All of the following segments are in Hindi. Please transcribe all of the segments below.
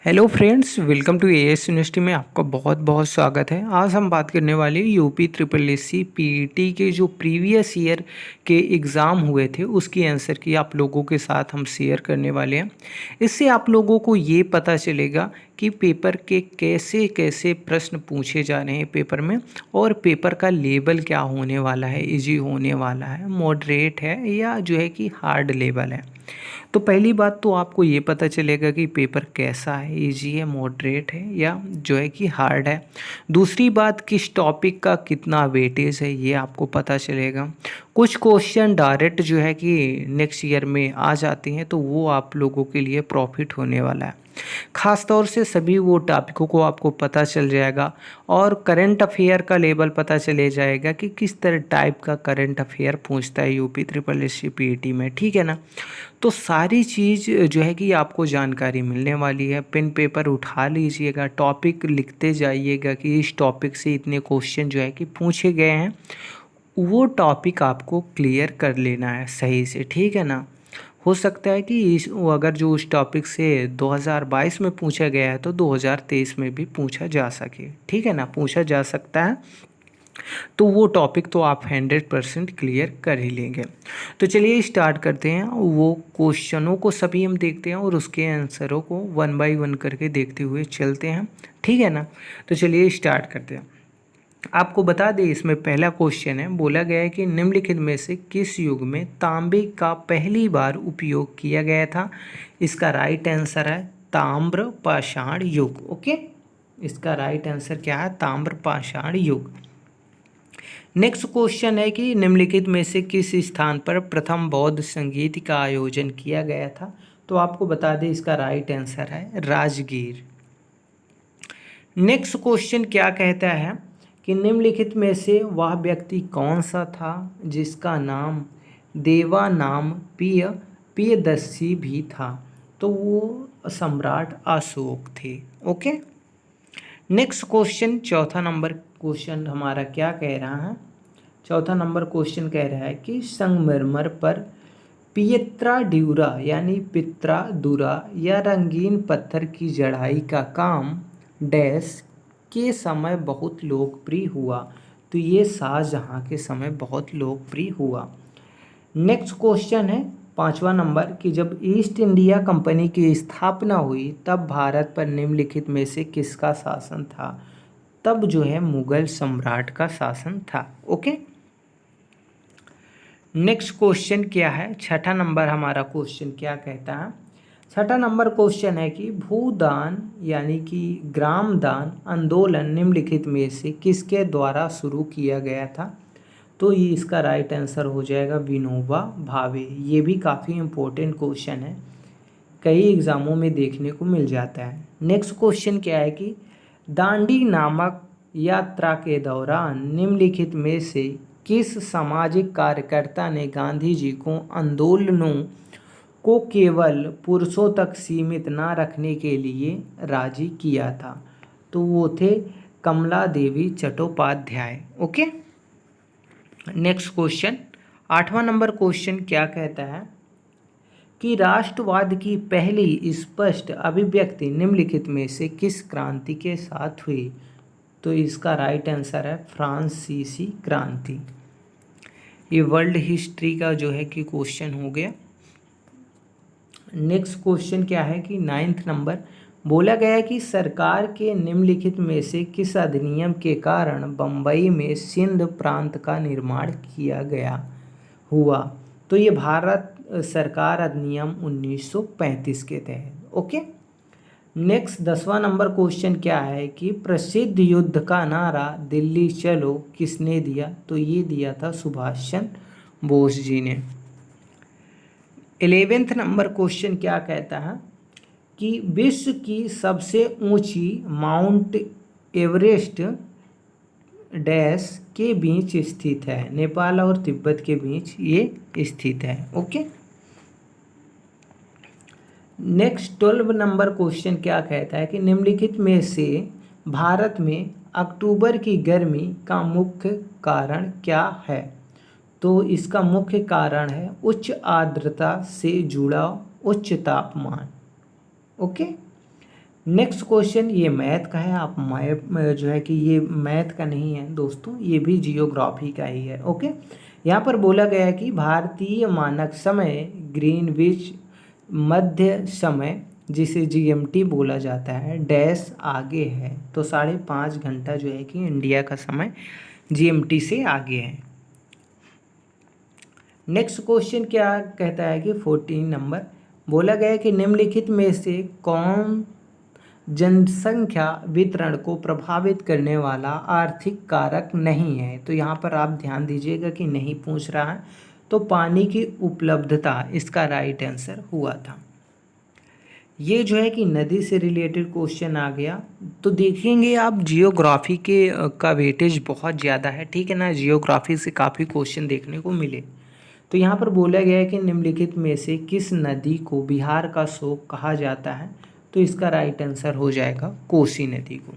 Hello friends, welcome to AS university में आपका बहुत बहुत स्वागत है। आज हम बात करने वाले UP triple S C PET के जो प्रीवियस ईयर के एग्ज़ाम हुए थे उसकी आंसर की आप लोगों के साथ हम शेयर करने वाले हैं। इससे आप लोगों को ये पता चलेगा कि पेपर के कैसे कैसे प्रश्न पूछे जा रहे हैं पेपर में, और पेपर का लेवल क्या होने वाला है, इजी होने वाला है, मॉडरेट है या जो है कि हार्ड लेवल है। तो पहली बात तो आपको ये पता चलेगा कि पेपर कैसा है, इजी है, मॉडरेट है या जो है कि हार्ड है। दूसरी बात, किस टॉपिक का कितना वेटेज है ये आपको पता चलेगा। कुछ क्वेश्चन डायरेक्ट जो है कि नेक्स्ट ईयर में आ जाते हैं तो वो आप लोगों के लिए प्रॉफिट होने वाला है। ख़ास तौर से सभी वो टॉपिकों को आपको पता चल जाएगा और करंट अफेयर का लेवल पता चले जाएगा कि किस तरह टाइप का करंट अफेयर पूछता है UP triple S C PET में, ठीक है ना। तो सारी चीज़ जो है कि आपको जानकारी मिलने वाली है। पेन पेपर उठा लीजिएगा, टॉपिक लिखते जाइएगा कि इस टॉपिक से इतने क्वेश्चन जो है कि पूछे गए हैं, वो टॉपिक आपको क्लियर कर लेना है सही से, ठीक है ना। हो सकता है कि इस अगर जो उस टॉपिक से 2022 में पूछा गया है तो 2023 में भी पूछा जा सके, ठीक है ना, पूछा जा सकता है। तो वो टॉपिक तो आप 100% क्लियर कर ही लेंगे। तो चलिए स्टार्ट करते हैं। वो क्वेश्चनों को सभी हम देखते हैं और उसके आंसरों को वन बाय वन करके देखते हुए चलते हैं, ठीक है ना। तो चलिए स्टार्ट करते हैं। आपको बता दें, इसमें पहला क्वेश्चन है, बोला गया है कि निम्नलिखित में से किस युग में तांबे का पहली बार उपयोग किया गया था। इसका राइट आंसर है ताम्र पाषाण युग। ओके, इसका राइट आंसर क्या है, ताम्र पाषाण युग। नेक्स्ट क्वेश्चन है कि निम्नलिखित में से किस स्थान पर प्रथम बौद्ध संगीत का आयोजन किया गया था। तो आपको बता दें, इसका राइट आंसर है राजगीर। नेक्स्ट क्वेश्चन क्या कहता है कि निम्नलिखित में से वह व्यक्ति कौन सा था जिसका नाम देवा नाम प्रियदर्शी भी था। तो वो सम्राट अशोक थे। ओके, नेक्स्ट क्वेश्चन, चौथा नंबर क्वेश्चन हमारा क्या कह रहा है। चौथा नंबर क्वेश्चन कह रहा है कि संगमरमर पर पियत्रा ड्यूरा यानी पित्रा दुरा या रंगीन पत्थर की जड़ाई का काम डैश के समय बहुत लोकप्रिय हुआ। तो ये शाहजहाँ के समय बहुत लोकप्रिय हुआ। नेक्स्ट क्वेश्चन है पांचवा नंबर कि जब ईस्ट इंडिया कंपनी की स्थापना हुई तब भारत पर निम्नलिखित में से किसका शासन था। तब जो है मुगल सम्राट का शासन था। ओके, नेक्स्ट क्वेश्चन क्या है, छठा नंबर हमारा क्वेश्चन क्या कहता है। छठा नंबर क्वेश्चन है कि भूदान यानी कि ग्राम दान आंदोलन निम्नलिखित में से किसके द्वारा शुरू किया गया था। तो ये इसका राइट आंसर हो जाएगा विनोबा भावे। ये भी काफ़ी इम्पोर्टेंट क्वेश्चन है, कई एग्ज़ामों में देखने को मिल जाता है। नेक्स्ट क्वेश्चन क्या है कि दांडी नामक यात्रा के दौरान निम्नलिखित में से किस सामाजिक कार्यकर्ता ने गांधी जी को आंदोलनों को केवल पुरुषों तक सीमित ना रखने के लिए राजी किया था। तो वो थे कमला देवी चट्टोपाध्याय। ओके, नेक्स्ट क्वेश्चन, आठवां नंबर क्वेश्चन क्या कहता है कि राष्ट्रवाद की पहली स्पष्ट अभिव्यक्ति निम्नलिखित में से किस क्रांति के साथ हुई। तो इसका राइट आंसर है फ्रांसीसी क्रांति। ये वर्ल्ड हिस्ट्री का जो है कि क्वेश्चन हो गया। नेक्स्ट क्वेश्चन क्या है कि नाइन्थ नंबर, बोला गया है कि सरकार के निम्नलिखित में से किस अधिनियम के कारण बम्बई में सिंध प्रांत का निर्माण किया गया हुआ। तो ये भारत सरकार अधिनियम 1935 के तहत। ओके, नेक्स्ट 10वां नंबर क्वेश्चन क्या है कि प्रसिद्ध युद्ध का नारा दिल्ली चलो किसने दिया। तो ये दिया था सुभाष चंद्र बोस जी ने। 11वें नंबर क्वेश्चन क्या कहता है कि विश्व की सबसे ऊंची माउंट एवरेस्ट डैश के बीच स्थित है। नेपाल और तिब्बत के बीच ये स्थित है। ओके, नेक्स्ट 12 नंबर क्वेश्चन क्या कहता है कि निम्नलिखित में से भारत में अक्टूबर की गर्मी का मुख्य कारण क्या है। तो इसका मुख्य कारण है उच्च आर्द्रता से जुड़ा उच्च तापमान। ओके, नेक्स्ट क्वेश्चन ये मैथ का है। आप मैप जो है कि ये मैथ का नहीं है दोस्तों, ये भी जियोग्राफी का ही है। ओके, यहाँ पर बोला गया है कि भारतीय मानक समय ग्रीनविच मध्य समय, जिसे जीएमटी बोला जाता है, डैश आगे है। तो 5.5 घंटा जो है कि इंडिया का समय जीएमटी से आगे है। नेक्स्ट क्वेश्चन क्या कहता है कि 14 नंबर बोला गया है कि निम्नलिखित में से कौन जनसंख्या वितरण को प्रभावित करने वाला आर्थिक कारक नहीं है। तो यहाँ पर आप ध्यान दीजिएगा कि नहीं पूछ रहा है, तो पानी की उपलब्धता इसका राइट आंसर हुआ था। ये जो है कि नदी से रिलेटेड क्वेश्चन आ गया। तो देखेंगे आप जियोग्राफी के का वेटेज बहुत ज़्यादा है, ठीक है ना, जियोग्राफी से काफ़ी क्वेश्चन देखने को मिले। तो यहाँ पर बोला गया है कि निम्नलिखित में से किस नदी को बिहार का शोक कहा जाता है। तो इसका राइट आंसर हो जाएगा कोसी नदी को।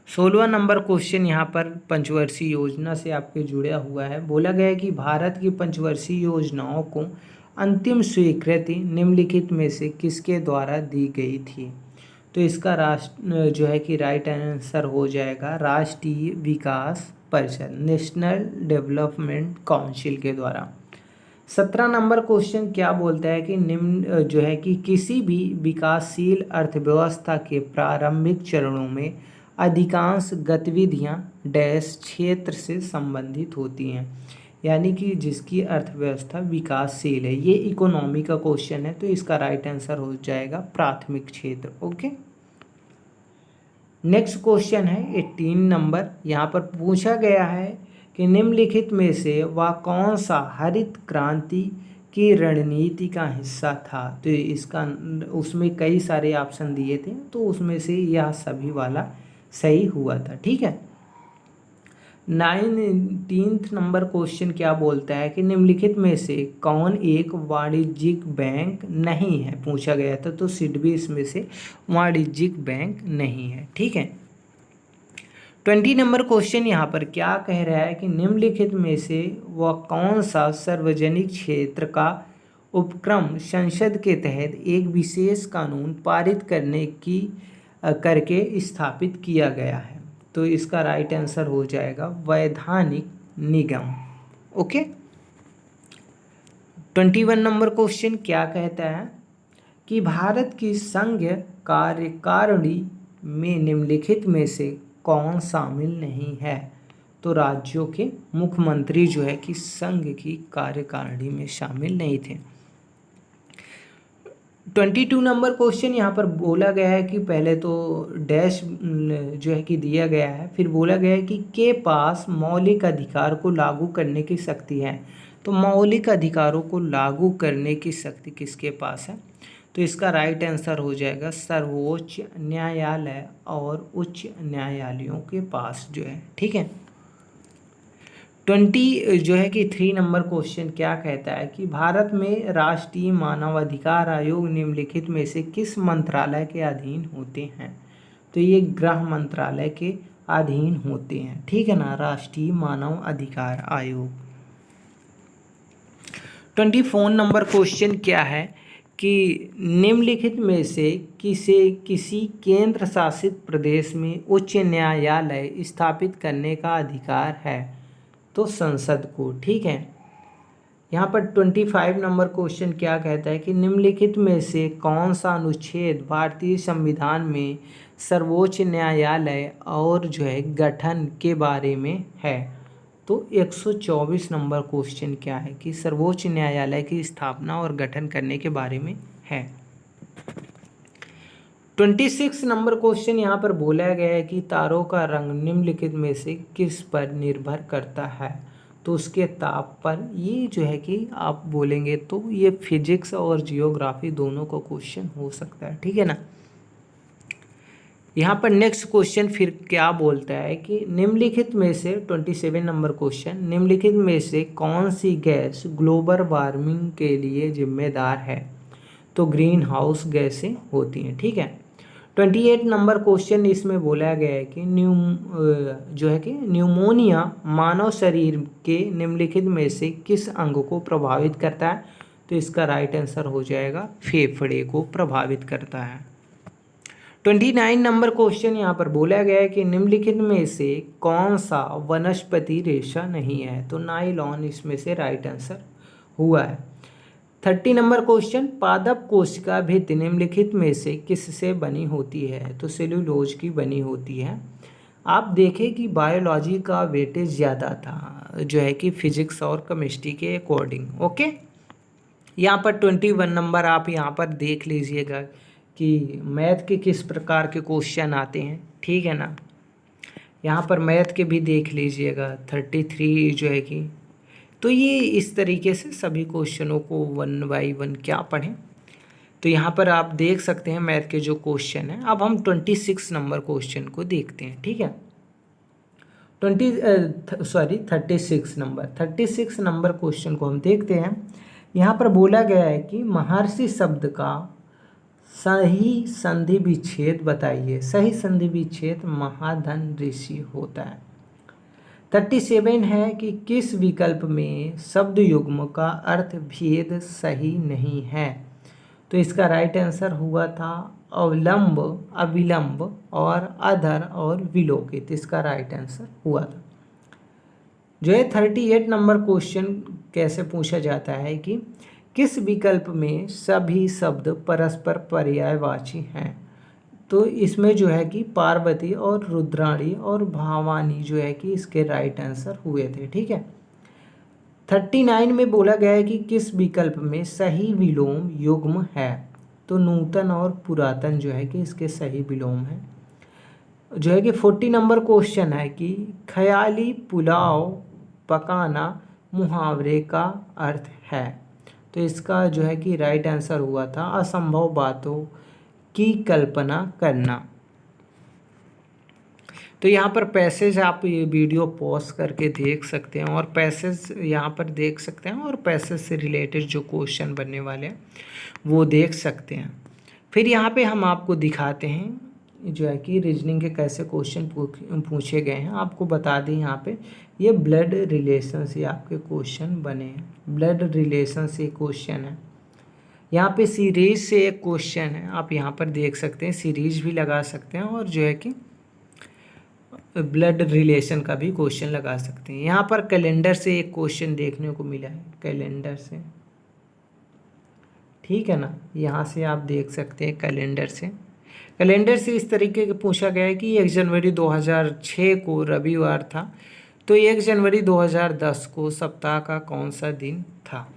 16वां नंबर क्वेश्चन यहाँ पर पंचवर्षीय योजना से आपके जुड़ा हुआ है। बोला गया है कि भारत की पंचवर्षीय योजनाओं को अंतिम स्वीकृति निम्नलिखित में से किसके द्वारा दी गई थी। तो इसका राष्ट्र जो है कि राइट आंसर हो जाएगा राष्ट्रीय विकास परिषद, नेशनल डेवलपमेंट काउंसिल के द्वारा। 17 नंबर क्वेश्चन क्या बोलता है कि निम्न जो है कि किसी भी विकासशील अर्थव्यवस्था के प्रारंभिक चरणों में अधिकांश गतिविधियां डैश क्षेत्र से संबंधित होती हैं, यानी कि जिसकी अर्थव्यवस्था विकासशील है। ये इकोनॉमी का क्वेश्चन है, तो इसका राइट आंसर हो जाएगा प्राथमिक क्षेत्र। ओके, नेक्स्ट क्वेश्चन है 18 नंबर। यहाँ पर पूछा गया है कि निम्नलिखित में से वह कौन सा हरित क्रांति की रणनीति का हिस्सा था। तो इसका उसमें कई सारे ऑप्शन दिए थे, तो उसमें से यह सभी वाला सही हुआ था, ठीक है। 19th नंबर क्वेश्चन क्या बोलता है कि निम्नलिखित में से कौन एक वाणिज्यिक बैंक नहीं है, पूछा गया था। तो सिडबी इसमें से वाणिज्यिक बैंक नहीं है, ठीक है। 20 नंबर क्वेश्चन यहाँ पर क्या कह रहा है कि निम्नलिखित में से वह कौन सा सार्वजनिक क्षेत्र का उपक्रम संसद के तहत एक विशेष कानून पारित करके स्थापित किया गया है। तो इसका राइट आंसर हो जाएगा वैधानिक निगम। ओके, 21 नंबर क्वेश्चन क्या कहता है कि भारत की संघ कार्यकारिणी में निम्नलिखित में से कौन शामिल नहीं है। तो राज्यों के मुख्यमंत्री जो है कि संघ की कार्यकारिणी में शामिल नहीं थे। 22 नंबर क्वेश्चन यहाँ पर बोला गया है कि पहले तो डैश जो है कि दिया गया है, फिर बोला गया है कि के पास मौलिक अधिकार को लागू करने की शक्ति है। तो मौलिक अधिकारों को लागू करने की शक्ति किसके पास है। तो इसका राइट आंसर हो जाएगा सर्वोच्च न्यायालय और उच्च न्यायालयों के पास जो है, ठीक है। 20 जो है कि 3 नंबर क्वेश्चन क्या कहता है कि भारत में राष्ट्रीय मानवाधिकार आयोग निम्नलिखित में से किस मंत्रालय के अधीन होते हैं। तो ये गृह मंत्रालय के अधीन होते हैं, ठीक है ना, राष्ट्रीय मानव अधिकार आयोग। 24 नंबर क्वेश्चन क्या है कि निम्नलिखित में से किसी केंद्र शासित प्रदेश में उच्च न्यायालय स्थापित करने का अधिकार है। तो संसद को, ठीक है। यहाँ पर 25 नंबर क्वेश्चन क्या कहता है कि निम्नलिखित में से कौन सा अनुच्छेद भारतीय संविधान में सर्वोच्च न्यायालय और जो है गठन के बारे में है। तो 124 नंबर क्वेश्चन क्या है कि सर्वोच्च न्यायालय की स्थापना और गठन करने के बारे में है। 26 नंबर क्वेश्चन यहाँ पर बोला गया है कि तारों का रंग निम्नलिखित में से किस पर निर्भर करता है। तो उसके ताप पर। ये जो है कि आप बोलेंगे तो ये फिजिक्स और जियोग्राफी दोनों का क्वेश्चन हो सकता है, ठीक है ना। यहाँ पर नेक्स्ट क्वेश्चन फिर क्या बोलता है कि निम्नलिखित में से 27 नंबर क्वेश्चन, निम्नलिखित में से कौन सी गैस ग्लोबल वार्मिंग के लिए जिम्मेदार है। तो ग्रीन हाउस गैसें होती हैं, ठीक है। 28 नंबर क्वेश्चन इसमें बोला गया है कि न्यूमोनिया मानव शरीर के निम्नलिखित में से किस अंग को प्रभावित करता है। तो इसका राइट आंसर हो जाएगा फेफड़े को प्रभावित करता है। 29 नंबर क्वेश्चन यहाँ पर बोला गया है कि निम्नलिखित में से कौन सा वनस्पति रेशा नहीं है, तो नाइलॉन इसमें से राइट आंसर हुआ है। 30 नंबर क्वेश्चन, पादप कोशिका भित्ति निम्नलिखित में से किससे बनी होती है, तो सेल्यूलोज की बनी होती है। आप देखें कि बायोलॉजी का वेटेज ज़्यादा था जो है कि फिजिक्स और केमिस्ट्री के अकॉर्डिंग। ओके, यहाँ पर 21 नंबर आप यहाँ पर देख लीजिएगा कि मैथ के किस प्रकार के क्वेश्चन आते हैं, ठीक है ना। यहाँ पर मैथ के भी देख लीजिएगा 33 जो है कि, तो ये इस तरीके से सभी क्वेश्चनों को 1 बाय 1 क्या पढ़ें, तो यहाँ पर आप देख सकते हैं मैथ के जो क्वेश्चन हैं। अब हम 26 नंबर क्वेश्चन को देखते हैं, ठीक है। 36 नंबर क्वेश्चन को हम देखते हैं। यहाँ पर बोला गया है कि महर्षि शब्द का सही संधि विच्छेद बताइए। सही संधि विच्छेद महाधन ऋषि होता है। 37 है कि किस विकल्प में शब्द युग्म का अर्थ भेद सही नहीं है, तो इसका राइट आंसर हुआ था अवलंब, अविलंब और अधर और विलोकित, इसका राइट आंसर हुआ था। जो है 38 नंबर क्वेश्चन कैसे पूछा जाता है कि किस विकल्प में सभी शब्द परस्पर पर्यायवाची हैं, तो इसमें जो है कि पार्वती और रुद्राणी और भवानी जो है कि इसके राइट आंसर हुए थे, ठीक है। 39 में बोला गया है कि किस विकल्प में सही विलोम युग्म है, तो नूतन और पुरातन जो है कि इसके सही विलोम है। जो है कि 40 नंबर क्वेश्चन है कि ख्याली पुलाव पकाना मुहावरे का अर्थ है, तो इसका जो है कि राइट आंसर हुआ था असंभव बातों की कल्पना करना। तो यहाँ पर पैसेज आप ये वीडियो पॉज करके देख सकते हैं और पैसेज यहाँ पर देख सकते हैं और पैसेज से रिलेटेड जो क्वेश्चन बनने वाले हैं वो देख सकते हैं। फिर यहाँ पे हम आपको दिखाते हैं जो है कि रीजनिंग के कैसे क्वेश्चन पूछे गए हैं। आपको बता दें यहाँ पे ये ब्लड रिलेशन से आपके क्वेश्चन बने हैं, ब्लड रिलेशन से क्वेश्चन है। यहाँ पे सीरीज से एक क्वेश्चन है, आप यहाँ पर देख सकते हैं, सीरीज भी लगा सकते हैं और जो है कि ब्लड रिलेशन का भी क्वेश्चन लगा सकते हैं। यहाँ पर कैलेंडर से एक क्वेश्चन देखने को मिला है, कैलेंडर से, ठीक है ना। यहाँ से आप देख सकते हैं कैलेंडर से, कैलेंडर से इस तरीके का पूछा गया है कि 1 जनवरी 2006 को रविवार था, तो 1 जनवरी 2010 को सप्ताह का कौन सा दिन था।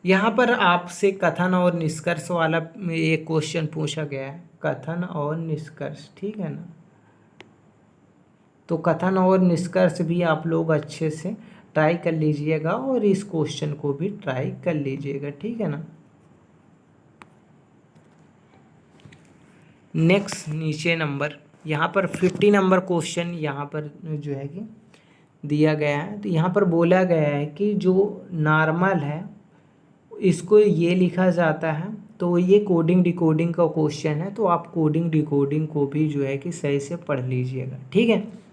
यहाँ पर आपसे कथन और निष्कर्ष वाला एक क्वेश्चन पूछा गया है, कथन और निष्कर्ष, ठीक है ना। तो कथन और निष्कर्ष भी आप लोग अच्छे से ट्राई कर लीजिएगा और इस क्वेश्चन को भी ट्राई कर लीजिएगा, ठीक है ना। नेक्स्ट नीचे नंबर यहाँ पर 50 नंबर क्वेश्चन यहाँ पर जो है कि दिया गया है। तो यहाँ पर बोला गया है कि जो नॉर्मल है इसको ये लिखा जाता है, तो ये कोडिंग डिकोडिंग का क्वेश्चन है, तो आप कोडिंग डिकोडिंग को भी जो है कि सही से पढ़ लीजिएगा, ठीक है।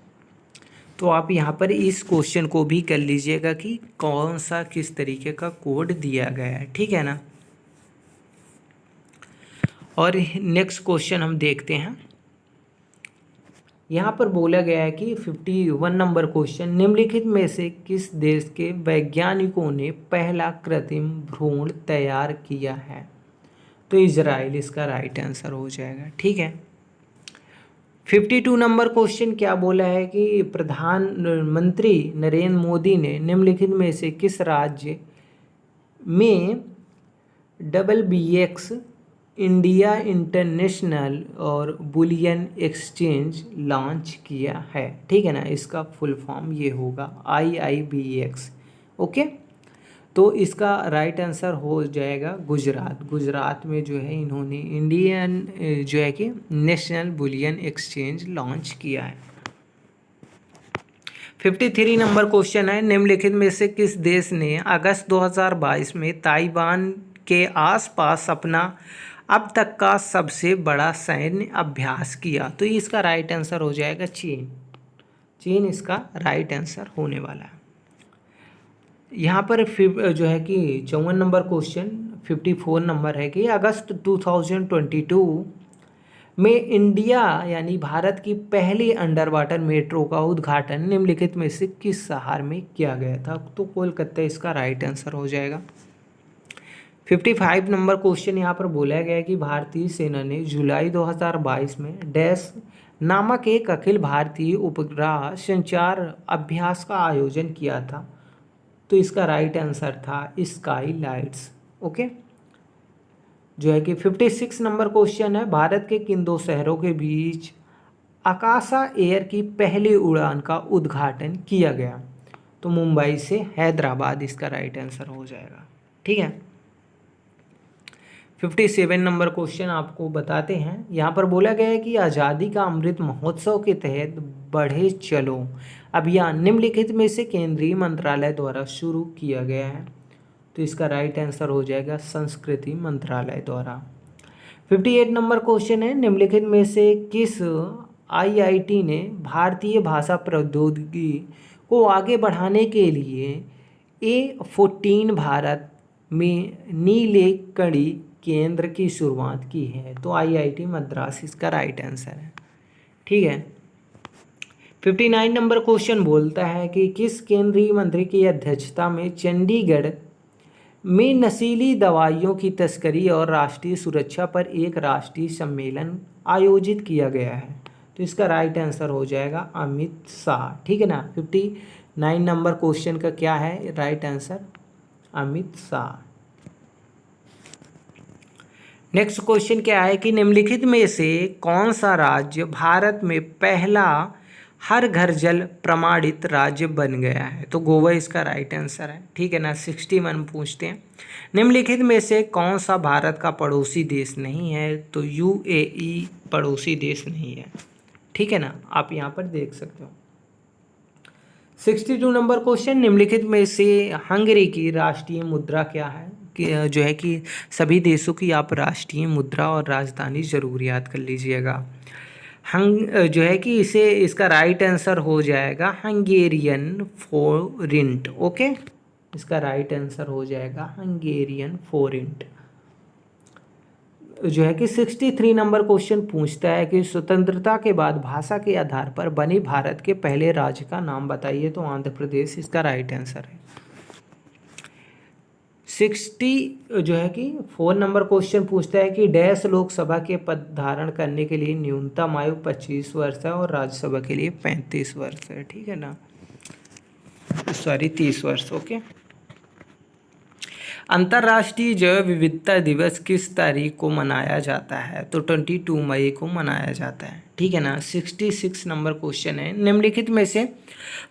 तो आप यहाँ पर इस क्वेश्चन को भी कर लीजिएगा कि कौन सा किस तरीके का कोड दिया गया है, ठीक है ना। और नेक्स्ट क्वेश्चन हम देखते हैं। यहाँ पर बोला गया है कि 51 नंबर क्वेश्चन, निम्नलिखित में से किस देश के वैज्ञानिकों ने पहला कृत्रिम भ्रूण तैयार किया है, तो इजराइल इसका राइट आंसर हो जाएगा, ठीक है। 52 नंबर क्वेश्चन क्या बोला है कि प्रधानमंत्री नरेंद्र मोदी ने निम्नलिखित में से किस राज्य में WBX इंडिया इंटरनेशनल और बुलियन एक्सचेंज लॉन्च किया है, ठीक है ना। इसका फुल फॉर्म ये होगा IIBX, ओके। तो इसका राइट आंसर हो जाएगा गुजरात। गुजरात में जो है इन्होंने इंडियन जो है कि नेशनल बुलियन एक्सचेंज लॉन्च किया है। 53 नंबर क्वेश्चन है, निम्नलिखित में से किस देश ने अगस्त 2022 में ताइवान के आसपास अपना अब तक का सबसे बड़ा सैन्य अभ्यास किया, तो इसका राइट आंसर हो जाएगा चीन। चीन इसका राइट आंसर होने वाला है। यहाँ पर फिर जो है कि 54 नंबर क्वेश्चन, 54 नंबर है कि अगस्त 2022 में इंडिया यानी भारत की पहली अंडर वाटर मेट्रो का उद्घाटन निम्नलिखित में से किस शहर में किया गया था? तो कोलकाता इसका राइट आंसर हो जाएगा। 55 नंबर क्वेश्चन यहाँ पर बोला गया है कि भारतीय सेना ने जुलाई 2022 में डैश नामक एक अखिल भारतीय उपग्रह संचार अभ्यास का आयोजन किया था। तो इसका राइट आंसर था स्काई लाइट्स। ओके, जो है कि 56 नंबर क्वेश्चन है, भारत के किन दो शहरों के बीच आकाशा एयर की पहली उड़ान का उद्घाटन किया गया? तो मुंबई से हैदराबाद इसका राइट आंसर हो जाएगा। ठीक है, 57 नंबर क्वेश्चन आपको बताते हैं। यहाँ पर बोला गया है कि आज़ादी का अमृत महोत्सव के तहत बढ़े चलो अभियान निम्नलिखित में से केंद्रीय मंत्रालय द्वारा शुरू किया गया है? तो इसका राइट आंसर हो जाएगा संस्कृति मंत्रालय द्वारा। 58 नंबर क्वेश्चन है, निम्नलिखित में से किस आईआईटी ने भारतीय भाषा प्रौद्योगिकी को आगे बढ़ाने के लिए A14 भारत में नीलेकणी केंद्र की शुरुआत की है? तो आईआईटी मद्रास इसका राइट आंसर है। ठीक है, 59 नंबर क्वेश्चन बोलता है कि किस केंद्रीय मंत्री की अध्यक्षता में चंडीगढ़ में नशीली दवाइयों की तस्करी और राष्ट्रीय सुरक्षा पर एक राष्ट्रीय सम्मेलन आयोजित किया गया है? तो इसका राइट आंसर हो जाएगा अमित शाह। ठीक है ना, 59 नंबर क्वेश्चन का क्या है right answer? Amit Shah. Next question क्या है कि निम्नलिखित में से कौन सा राज्य भारत में पहला हर घर जल प्रमाणित राज्य बन गया है? तो गोवा इसका राइट आंसर है। ठीक है ना, 61 पूछते हैं, निम्नलिखित में से कौन सा भारत का पड़ोसी देश नहीं है? तो यूएई पड़ोसी देश नहीं है। ठीक है ना, आप यहाँ पर देख सकते हो। 62 नंबर क्वेश्चन, निम्नलिखित में से हंगरी की राष्ट्रीय मुद्रा क्या है? कि जो है कि सभी देशों की आप राष्ट्रीय मुद्रा और राजधानी जरूर याद कर लीजिएगा। जो है कि इसका राइट आंसर हो जाएगा हंगेरियन फोरिंट। ओके, इसका राइट आंसर हो जाएगा हंगेरियन फोरिंट। जो है कि 63 नंबर क्वेश्चन पूछता है कि स्वतंत्रता के बाद भाषा के आधार पर बने भारत के पहले राज्य का नाम बताइए? तो आंध्र प्रदेश इसका राइट आंसर है। 60 जो है कि 4 नंबर क्वेश्चन पूछता है कि डैश लोकसभा के पद धारण करने के लिए न्यूनतम आयु 25 वर्ष है और राज्यसभा के लिए 35 वर्ष है। ठीक है ना, सॉरी 30 वर्ष। ओके, अंतर्राष्ट्रीय जैव विविधता दिवस किस तारीख को मनाया जाता है? तो 22 मई को मनाया जाता है। ठीक है ना, 66 नंबर क्वेश्चन है, निम्नलिखित में से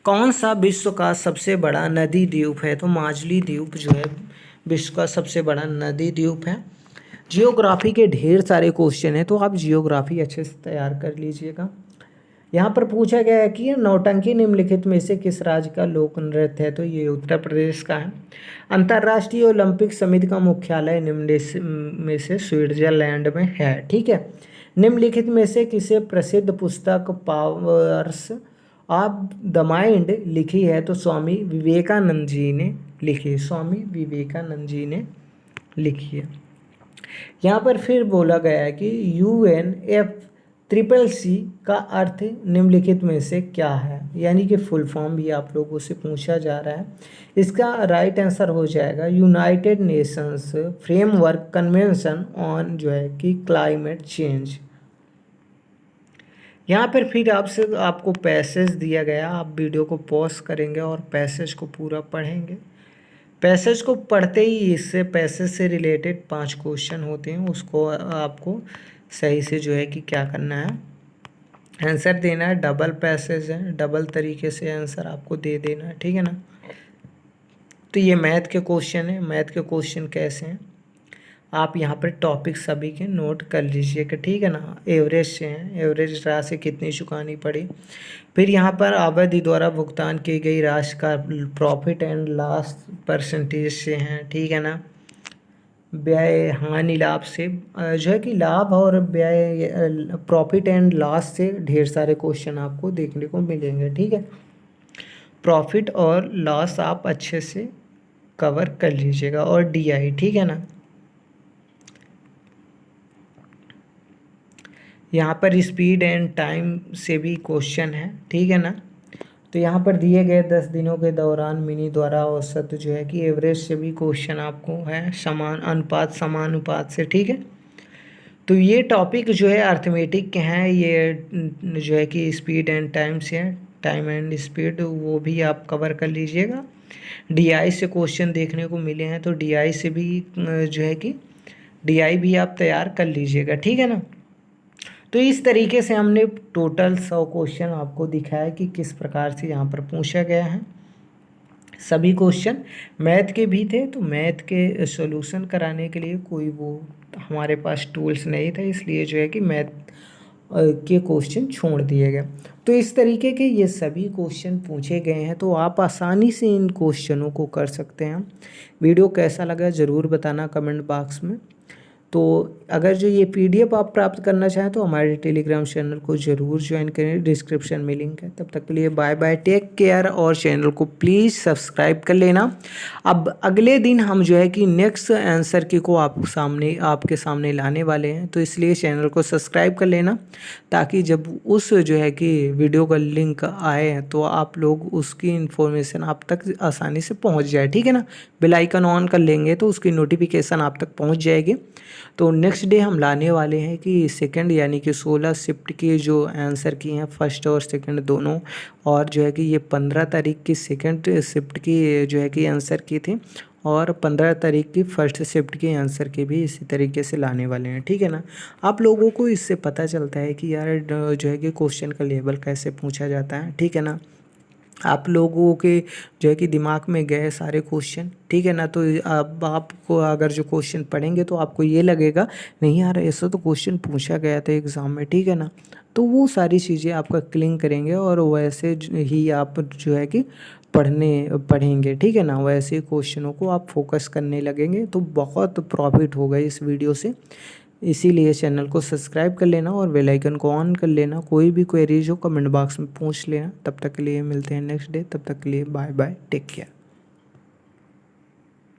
कौन सा विश्व का सबसे बड़ा नदी द्वीप है? तो माजुली द्वीप जो है विश्व का सबसे बड़ा नदी द्वीप है। जियोग्राफी के ढेर सारे क्वेश्चन हैं, तो आप जियोग्राफी अच्छे से तैयार कर लीजिएगा। यहाँ पर पूछा गया है कि नौटंकी निम्नलिखित में से किस राज्य का लोक नृत्य है? तो ये उत्तर प्रदेश का है। अंतर्राष्ट्रीय ओलंपिक समिति का मुख्यालय निम्नलिखित में से स्विट्जरलैंड में है। ठीक है, निम्नलिखित में से किसे प्रसिद्ध पुस्तक पावर्स ऑफ द माइंड लिखी है? तो स्वामी विवेकानंद जी ने लिखी है। स्वामी विवेकानंद जी ने लिखी है। यहाँ पर फिर बोला गया है कि UNFCCC का अर्थ निम्नलिखित में से क्या है? यानी कि फुल फॉर्म भी आप लोगों से पूछा जा रहा है। इसका राइट आंसर हो जाएगा United Nations framework convention on जो है कि क्लाइमेट चेंज। यहाँ पर फिर आपको पैसेज दिया गया, आप वीडियो को पॉज करेंगे और पैसेज को पूरा पढ़ेंगे। पैसेज को पढ़ते ही इससे पैसेज से रिलेटेड 5 क्वेश्चन होते हैं, उसको आपको सही से जो है कि क्या करना है, आंसर देना है। डबल पैसेज है, डबल तरीके से आंसर आपको दे देना है। ठीक है ना, तो ये मैथ के क्वेश्चन है। मैथ के क्वेश्चन कैसे हैं आप यहाँ पर टॉपिक सभी के नोट कर लीजिएगा। ठीक है ना, एवरेज से हैं, एवरेज राशि कितनी चुकानी पड़ी। फिर यहाँ पर अवधि द्वारा भुगतान की गई राशि का प्रॉफिट एंड लॉस परसेंटेज से हैं। ठीक है ना, व्यय हानि लाभ से जो है कि लाभ और व्यय प्रॉफिट एंड लॉस से ढेर सारे क्वेश्चन आपको देखने को मिलेंगे। ठीक है, प्रॉफिट और लॉस आप अच्छे से कवर कर लीजिएगा और DI। ठीक है ना, यहाँ पर स्पीड एंड टाइम से भी क्वेश्चन है, ठीक है ना। तो यहाँ पर दिए गए 10 दिनों के दौरान मिनी द्वारा औसत जो है कि एवरेज से भी क्वेश्चन आपको है, समानुपात से, ठीक है। तो ये टॉपिक जो है अर्थमेटिक के हैं, ये जो है कि स्पीड एंड टाइम से हैं, टाइम एंड स्पीड, वो भी आप कवर कर लीजिएगा। डीआई से क्वेश्चन देखने को मिले हैं, तो डीआई से भी जो है कि डीआई भी आप तैयार कर लीजिएगा, ठीक है ना। तो इस तरीके से हमने टोटल 100 क्वेश्चन आपको दिखाया कि किस प्रकार से यहाँ पर पूछा गया है। सभी क्वेश्चन मैथ के भी थे, तो मैथ के सॉल्यूशन कराने के लिए कोई वो हमारे पास टूल्स नहीं था, इसलिए जो है कि मैथ के क्वेश्चन छोड़ दिए गए। तो इस तरीके के ये सभी क्वेश्चन पूछे गए हैं, तो आप आसानी से इन क्वेश्चनों को कर सकते हैं। वीडियो कैसा लगा ज़रूर बताना कमेंट बॉक्स में। तो अगर जो ये पीडीएफ आप प्राप्त करना चाहें तो हमारे टेलीग्राम चैनल को ज़रूर ज्वाइन करें, डिस्क्रिप्शन में लिंक है। तब तक के लिए बाय बाय, टेक केयर, और चैनल को प्लीज़ सब्सक्राइब कर लेना। अब अगले दिन हम जो है कि नेक्स्ट आंसर की को आपके सामने लाने वाले हैं, तो इसलिए चैनल को सब्सक्राइब कर लेना, ताकि जब उस जो है कि वीडियो का लिंक आए तो आप लोग उसकी इन्फॉर्मेशन आप तक आसानी से पहुँच जाए, ठीक है ना। बेल आइकन ऑन कर लेंगे तो उसकी नोटिफिकेशन आप तक पहुँच जाएगी। तो नेक्स्ट डे हम लाने वाले हैं कि सेकंड यानी कि 16 शिफ्ट की जो आंसर की हैं, फर्स्ट और सेकंड दोनों, और जो है कि ये 15 तारीख की सेकंड शिफ्ट की जो है कि आंसर की थी, और 15 तारीख की फर्स्ट शिफ्ट के आंसर के भी इसी तरीके से लाने वाले हैं, ठीक है ना। आप लोगों को इससे पता चलता है कि यार जो है कि क्वेश्चन का लेवल कैसे पूछा जाता है, ठीक है ना। आप लोगों के जो है कि दिमाग में गए सारे क्वेश्चन, ठीक है ना। तो अब आपको अगर जो क्वेश्चन पढ़ेंगे तो आपको ये लगेगा नहीं यार ऐसा तो क्वेश्चन पूछा गया था एग्ज़ाम में, ठीक है ना। तो वो सारी चीज़ें आपका क्लिक करेंगे और वैसे ही आप जो है कि पढ़ेंगे, ठीक है ना। वैसे क्वेश्चनों को आप फोकस करने लगेंगे तो बहुत प्रॉफिट होगा इस वीडियो से। इसीलिए चैनल को सब्सक्राइब कर लेना और बेल आइकन को ऑन कर लेना। कोई भी क्वेरीज हो कमेंट बॉक्स में पूछ लेना। तब तक के लिए मिलते हैं नेक्स्ट डे, तब तक के लिए बाय बाय, टेक केयर।